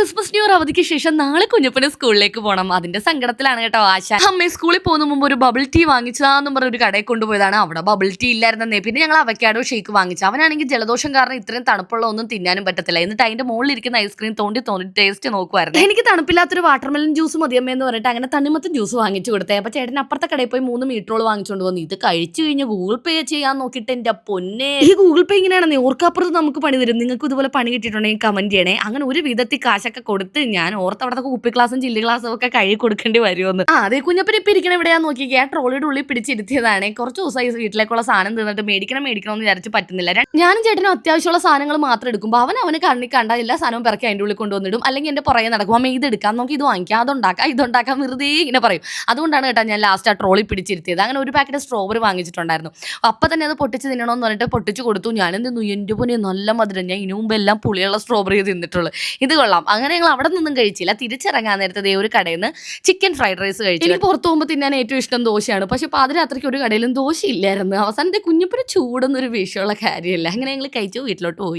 Christmas new year അവധിക്ക് ശേഷം നാളെ കുഞ്ഞപ്പന് സ്കൂളിലേക്ക് പോകണം. അതിന്റെ സങ്കടത്തിലാണ് കേട്ടോ ആശ. അമ്മ സ്കൂളിൽ പോകുന്ന മുമ്പ് ഒരു ബബിൾ ടീ വാങ്ങിച്ചതാന്നും പറഞ്ഞ ഒരു കടയിൽ കൊണ്ടുപോയതാണ്. അവിടെ ബബിൾ ടീ ഇല്ലായിരുന്നേ. പിന്നെ ഞങ്ങൾ അവക്കാഡോ ഷേക്ക് വാങ്ങിച്ചു. അവനാണെങ്കിൽ ജലദോഷം കാരണം ഇത്രയും തണുപ്പുള്ള ഒന്നും തിന്നാനും പറ്റത്തില്ല. എന്നിട്ട് അതിന്റെ മുകളിൽ ഇരിക്കുന്ന ഐസ്ക്രീം തോണ്ടി ടേസ്റ്റ് നോക്കുമായിരുന്നു. എനിക്ക് തണുപ്പില്ലാത്തൊരു വാട്ടർമെലൻ ജ്യൂസ് മതിയമ്മയെന്ന് പറഞ്ഞിട്ട് അങ്ങനെ തണ്ണിമത്തൻ ജ്യൂസ് വാങ്ങിച്ചു കൊടുത്തേ. അപ്പൊ ചേട്ടൻ അപ്പുറത്തെ കടയിൽ പോയി 3 മീറ്ററോൾ വാങ്ങിച്ചുകൊണ്ട് വന്നു. ഇത് കഴിച്ചു കഴിഞ്ഞ് ഗൂഗിൾ പേ ചെയ്യാൻ നോക്കിയിട്ട് എന്റെ പൊന്നെ, ഈ ഗൂഗിൾ പേ ഇങ്ങനെയാണെന്ന് ഓർക്കപ്പുറത്ത് നമുക്ക് പണി തരും. നിങ്ങൾക്ക് ഇതുപോലെ പണി കിട്ടിയിട്ടുണ്ടെങ്കിൽ കമന്റ് ചെയ്യണേ. അങ്ങനെ ഒരു വിധത്തിൽ കാശൊക്കെ കൊടുത്ത് ഞാൻ ഓർത്തവിടത്തെ കുപ്പി ഗ്ലാസും ചില്ലി ഗ്ലാസും ഒക്കെ കഴുകി കൊടുക്കേണ്ടി വരുമെന്ന്. അതെ, കുഞ്ഞപ്പൻ ഇപ്പൊ ഇരിക്കണം എവിടെയാന്ന് നോക്കിയാൽ ട്രോളിയുടെ ഉള്ളിൽ പിടിച്ചിരുത്തിയതാണ്. കുറച്ച് ദിവസമായി വീട്ടിലേക്കുള്ള സാധനം തിന്നിട്ട് മേടിക്കണമെന്ന് വിചാരിച്ച് പറ്റുന്നില്ല. ഞാനും ചേട്ടനും അത്യാവശ്യമുള്ള സാധനങ്ങൾ മാത്രം എടുക്കുമ്പോൾ അവന് കണ്ണി കണ്ട എല്ലാ സാധനവും പിറക്കി അതിൻ്റെ ഉള്ളിൽ കൊണ്ടുവന്നിടും. അല്ലെങ്കിൽ എന്റെ പുറകെ നടക്കും, അമ്മ ഇത് എടുക്കാം, നമുക്ക് ഇത് വാങ്ങിക്കാം, ഇതുണ്ടാക്കാം വെറുതെ ഇങ്ങനെ പറയും. അതുകൊണ്ടാണ് കേട്ടോ ഞാൻ ലാസ്റ്റ് ആ ട്രോളി പിടിച്ചിരുത്തിയത്. അങ്ങനെ ഒരു പാക്കറ്റ് സ്ട്രോബെറി വാങ്ങിച്ചിട്ടുണ്ടായിരുന്നു. അപ്പൊ തന്നെ അത് പൊട്ടിച്ച് തിന്നണമെന്ന് പറഞ്ഞിട്ട് പൊട്ടിച്ചു കൊടുത്തു. ഞാനും തിന്നു. എന്റെ പൊന്നെ നല്ല മധുരം. ഞാൻ ഇതിനു മുമ്പ് എല്ലാം പുളിയുള്ള സ്ട്രോബെറി തിന്നിട്ടുള്ളൂ. ഇത് കൊള്ളാം. അങ്ങനെ ഞങ്ങൾ അവിടെ നിന്നും കഴിച്ചില്ല. തിരിച്ചിറങ്ങാൻ നേരത്തെ ഒരു കടയിൽ നിന്ന് ചിക്കൻ ഫ്രൈഡ് റൈസ് കഴിച്ചു. എനിക്ക് പുറത്തു പോകുമ്പോൾ തിന്നാൻ ഏറ്റവും ഇഷ്ടം ദോശയാണ്. പക്ഷെ പാതിരാത്രിക്ക് ഒരു കടയിലും ദോശ ഇല്ലായിരുന്നു. അവസാനത്തെ കുഞ്ഞിപ്പന് ചൂടൊന്നൊരു വിഷയമുള്ള കാര്യമില്ല. അങ്ങനെ ഞങ്ങൾ കഴിച്ചു വീട്ടിലോട്ട് പോയി.